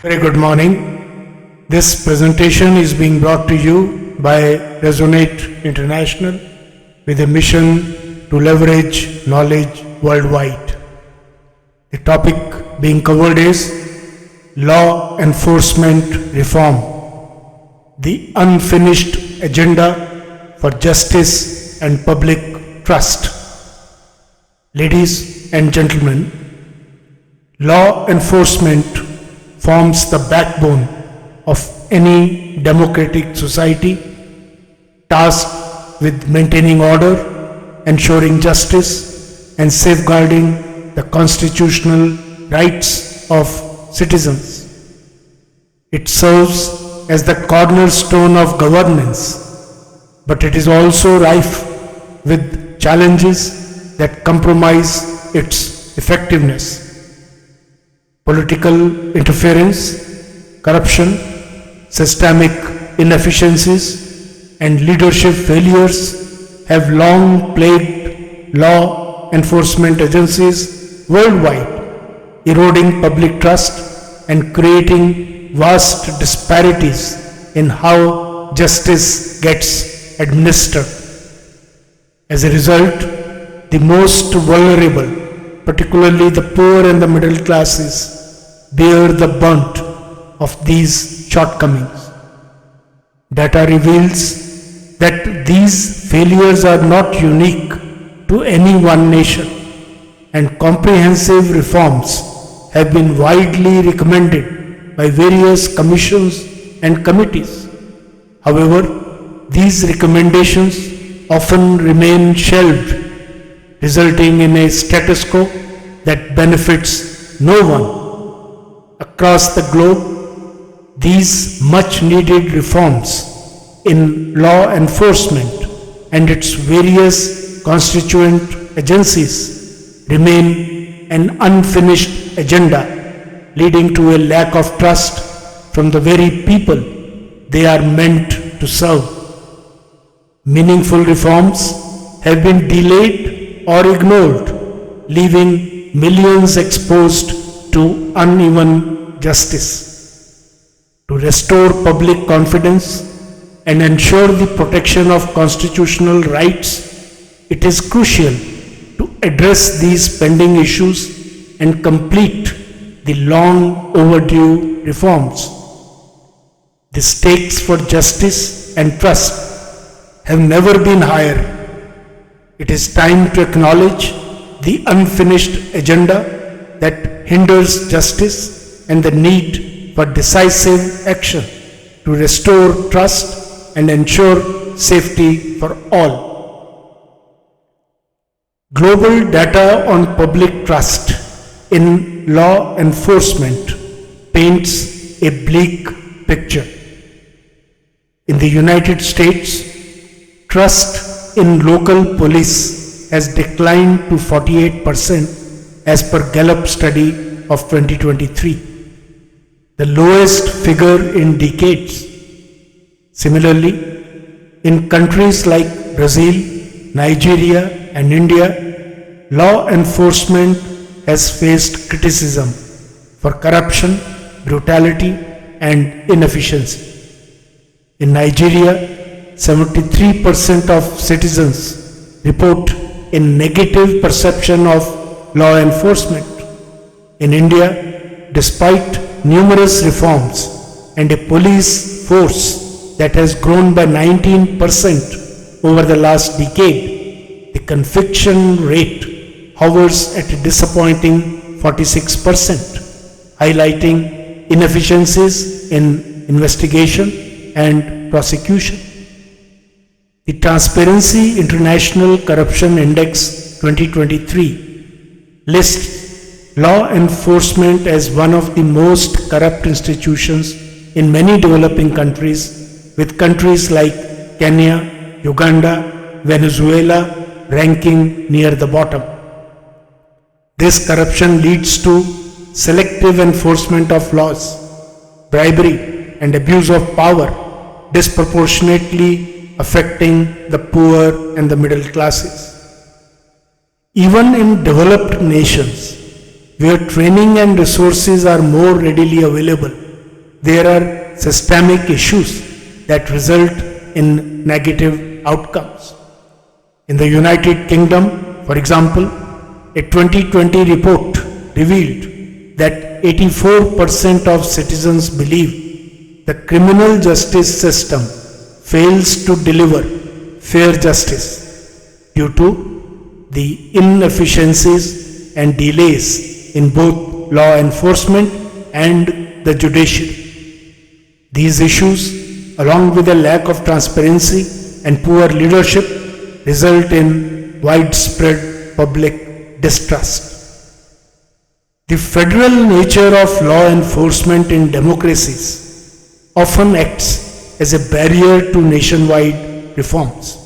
Very good morning. This presentation is being brought to you by Resonate International with a mission to leverage knowledge worldwide. The topic being covered is Law Enforcement Reform, the unfinished agenda for justice and public trust. Ladies and gentlemen, law enforcement forms the backbone of any democratic society tasked with maintaining order, ensuring justice, and safeguarding the constitutional rights of citizens. It serves as the cornerstone of governance, but it is also rife with challenges that compromise its effectiveness. Political interference, corruption, systemic inefficiencies, and leadership failures have long plagued law enforcement agencies worldwide, eroding public trust and creating vast disparities in how justice gets administered. As a result, the most vulnerable, particularly the poor and the middle classes, bear the brunt of these shortcomings. Data reveals that these failures are not unique to any one nation, and comprehensive reforms have been widely recommended by various commissions and committees. However, these recommendations often remain shelved, resulting in a status quo that benefits no one. Across the globe, these much-needed reforms in law enforcement and its various constituent agencies remain an unfinished agenda, leading to a lack of trust from the very people they are meant to serve. Meaningful reforms have been delayed or ignored, leaving millions exposed to uneven justice. To restore public confidence and ensure the protection of constitutional rights, it is crucial to address these pending issues and complete the long overdue reforms. The stakes for justice and trust have never been higher. It is time to acknowledge the unfinished agenda that hinders justice and the need for decisive action to restore trust and ensure safety for all. Global data on public trust in law enforcement paints a bleak picture. In the United States, trust in local police has declined to 48% as per Gallup study of 2023, the lowest figure in decades. Similarly, in countries like Brazil, Nigeria, and India, law enforcement has faced criticism for corruption, brutality, and inefficiency. In Nigeria, 73% of citizens report a negative perception of law enforcement. In India, despite numerous reforms and a police force that has grown by 19% over the last decade, the conviction rate hovers at a disappointing 46%, highlighting inefficiencies in investigation and prosecution. The Transparency International Corruption Index 2023 lists law enforcement as one of the most corrupt institutions in many developing countries, with countries like Kenya, Uganda, Venezuela ranking near the bottom. This corruption leads to selective enforcement of laws, bribery, and abuse of power, disproportionately affecting the poor and the middle classes. Even in developed nations, where training and resources are more readily available, there are systemic issues that result in negative outcomes. In the United Kingdom, for example, a 2020 report revealed that 84% of citizens believe the criminal justice system fails to deliver fair justice due to the inefficiencies and delays in both law enforcement and the judiciary. These issues, along with a lack of transparency and poor leadership, result in widespread public distrust. The federal nature of law enforcement in democracies often acts as a barrier to nationwide reforms.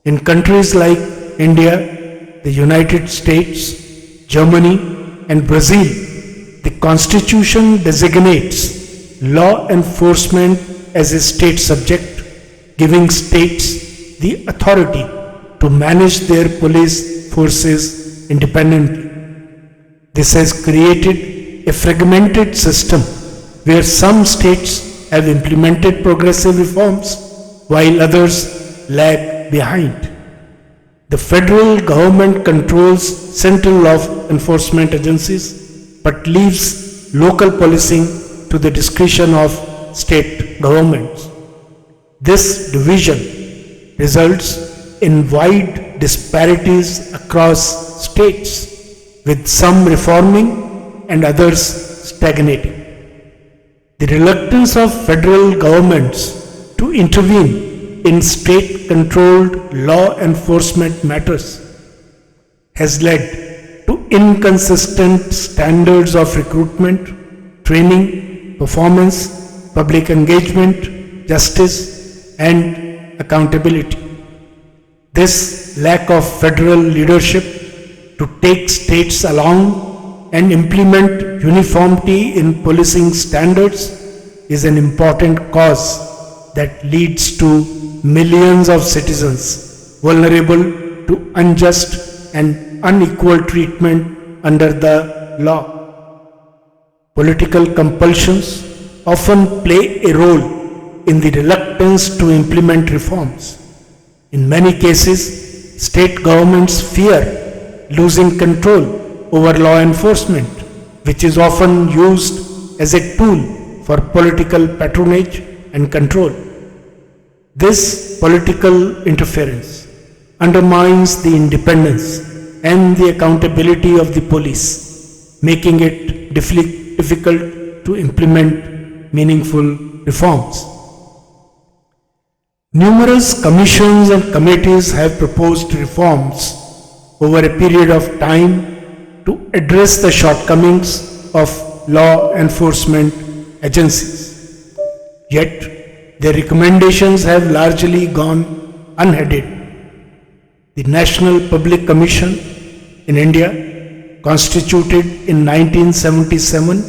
In countries like India, the United States, Germany, and Brazil, the Constitution designates law enforcement as a state subject, giving states the authority to manage their police forces independently. This has created a fragmented system where some states have implemented progressive reforms while others lag behind. The federal government controls central law enforcement agencies but leaves local policing to the discretion of state governments. This division results in wide disparities across states, with some reforming and others stagnating. The reluctance of federal governments to intervene in state-controlled law enforcement matters has led to inconsistent standards of recruitment, training, performance, public engagement, justice, and accountability. This lack of federal leadership to take states along and implement uniformity in policing standards is an important cause that leads to millions of citizens vulnerable to unjust and unequal treatment under the law. Political compulsions often play a role in the reluctance to implement reforms. In many cases, state governments fear losing control over law enforcement, which is often used as a tool for political patronage and control. This political interference undermines the independence and the accountability of the police, making it difficult to implement meaningful reforms. Numerous commissions and committees have proposed reforms over a period of time to address the shortcomings of law enforcement agencies. Yet, their recommendations have largely gone unheeded. The National Public Commission in India, constituted in 1977,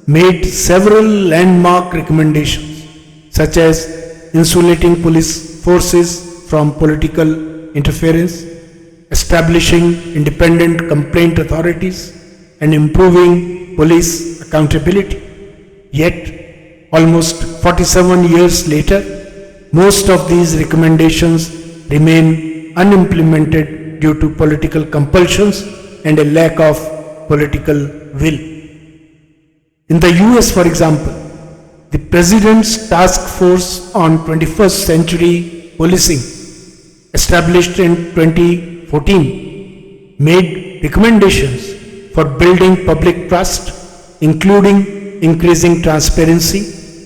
made several landmark recommendations, such as insulating police forces from political interference, establishing independent complaint authorities, and improving police accountability. Yet, almost 47 years later, most of these recommendations remain unimplemented due to political compulsions and a lack of political will. In the US, for example, the President's Task Force on 21st Century Policing, established in 2014, made recommendations for building public trust, including increasing transparency,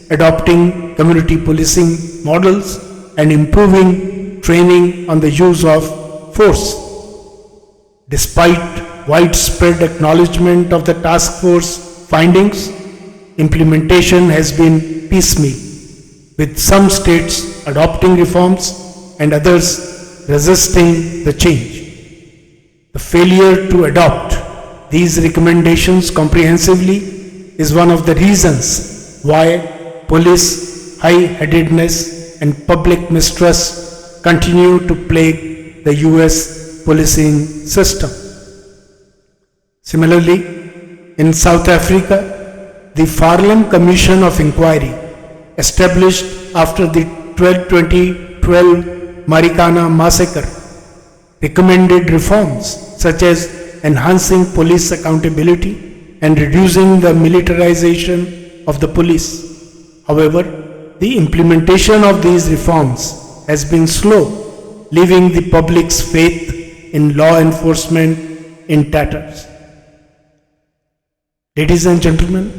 adopting community policing models, and improving training on the use of force. Despite widespread acknowledgement of the task force findings, implementation has been piecemeal, with some states adopting reforms and others resisting the change. The failure to adopt these recommendations comprehensively is one of the reasons why police high-headedness and public mistrust continue to plague the US policing system. Similarly, in South Africa, The Farlam Commission of Inquiry, established after the 2012 Marikana massacre, recommended reforms such as enhancing police accountability and reducing the militarization of the police. However, the implementation of these reforms has been slow, leaving the public's faith in law enforcement in tatters. Ladies and gentlemen,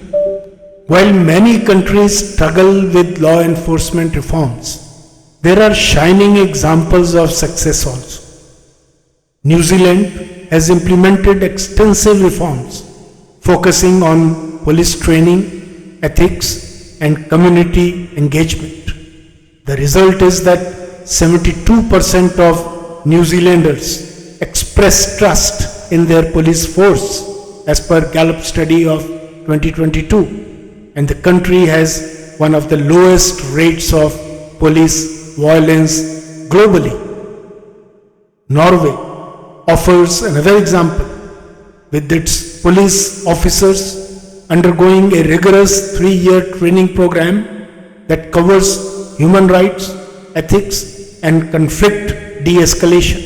while many countries struggle with law enforcement reforms, there are shining examples of success also. New Zealand has implemented extensive reforms focusing on police training, ethics, and community engagement. The result is that 72% of New Zealanders express trust in their police force as per Gallup study of 2022, and the country has one of the lowest rates of police violence globally. Norway offers another example, with its police officers undergoing a rigorous 3-year training program that covers human rights, ethics, and conflict de-escalation.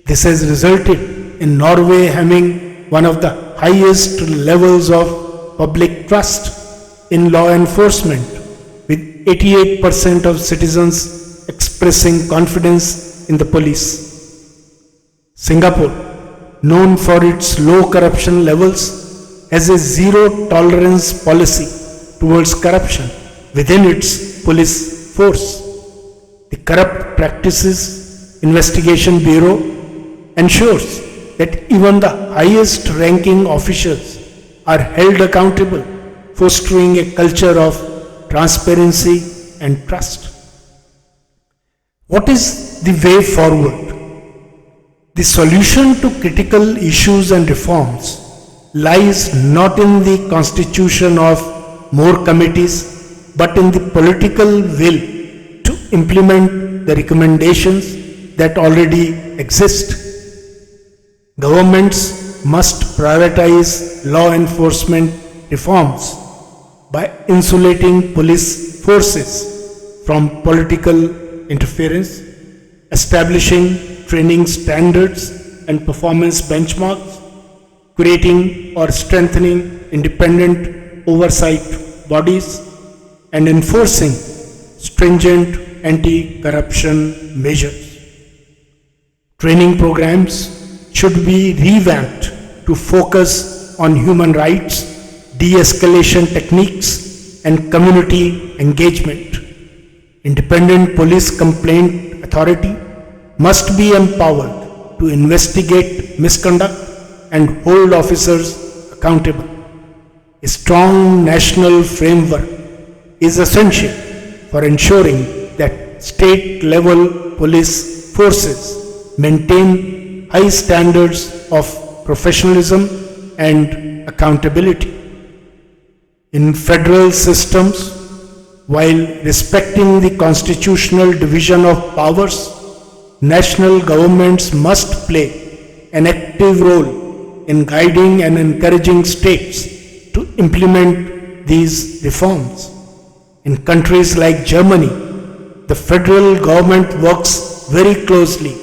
This has resulted in Norway having one of the highest levels of public trust in law enforcement, with 88% of citizens expressing confidence in the police. Singapore, known for its low corruption levels, has a zero tolerance policy towards corruption within its police force. The Corrupt Practices Investigation Bureau ensures that even the highest ranking officials are held accountable, fostering a culture of transparency and trust. What is the way forward? The solution to critical issues and reforms lies not in the constitution of more committees, but in the political will to implement the recommendations that already exist. Governments must prioritize law enforcement reforms by insulating police forces from political interference, establishing training standards and performance benchmarks, creating or strengthening independent oversight bodies, and enforcing stringent anti-corruption measures. Training programs should be revamped to focus on human rights, de-escalation techniques, and community engagement. Independent police complaint authority must be empowered to investigate misconduct and hold officers accountable. A strong national framework is essential for ensuring that state-level police forces maintain high standards of professionalism and accountability. In federal systems, while respecting the constitutional division of powers, national governments must play an active role in guiding and encouraging states to implement these reforms. In countries like Germany, the federal government works very closely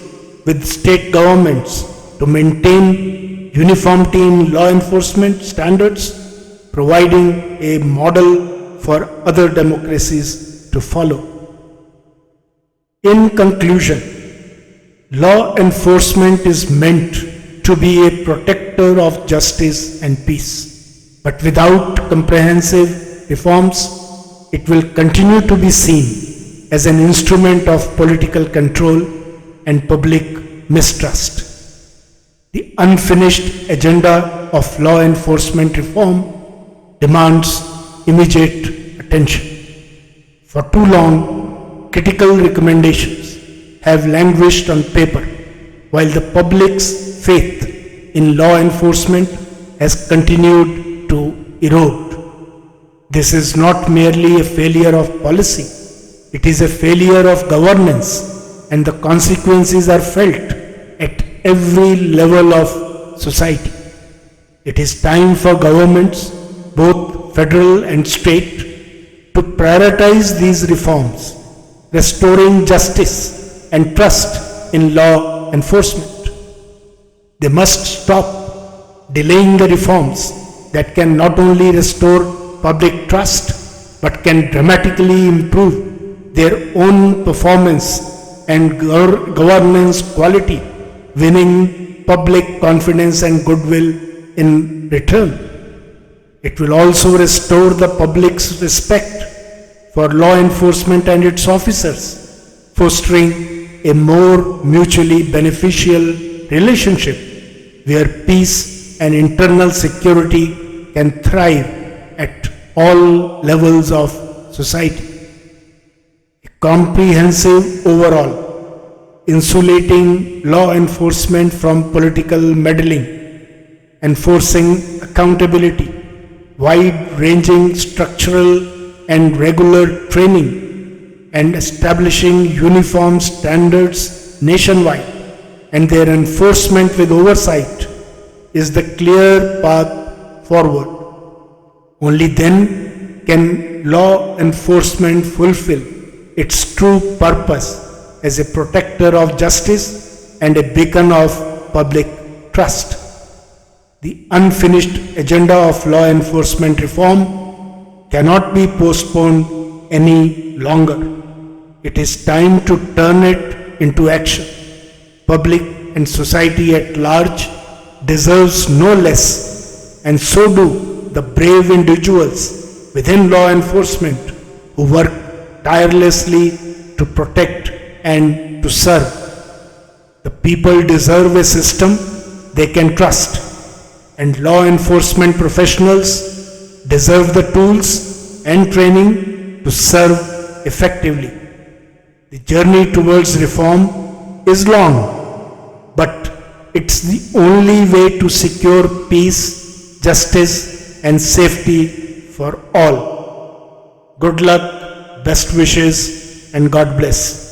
with state governments to maintain uniformity in law enforcement standards, providing a model for other democracies to follow. In conclusion, law enforcement is meant to be a protector of justice and peace, but without comprehensive reforms, it will continue to be seen as an instrument of political control and public mistrust. The unfinished agenda of law enforcement reform demands immediate attention. For too long, critical recommendations have languished on paper, while the public's faith in law enforcement has continued to erode. This is not merely a failure of policy, it is a failure of governance, and the consequences are felt at every level of society. It is time for governments, both federal and state, to prioritize these reforms, restoring justice and trust in law enforcement. They must stop delaying the reforms that can not only restore public trust but can dramatically improve their own performance and governance quality, winning public confidence and goodwill in return. It will also restore the public's respect for law enforcement and its officers, fostering a more mutually beneficial relationship where peace and internal security can thrive at all levels of society. A comprehensive overall, insulating law enforcement from political meddling, enforcing accountability, wide-ranging structural and regular training, and establishing uniform standards nationwide, and their enforcement with oversight is the clear path forward. Only then can law enforcement fulfill its true purpose as a protector of justice and a beacon of public trust. The unfinished agenda of law enforcement reform cannot be postponed any longer. It is time to turn it into action. Public and society at large deserves no less, and so do the brave individuals within law enforcement who work tirelessly to protect and to serve. The people deserve a system they can trust, and law enforcement professionals deserve the tools and training to serve effectively. The journey towards reform is long, but it's the only way to secure peace, justice, and safety for all. Good luck, best wishes, and God bless.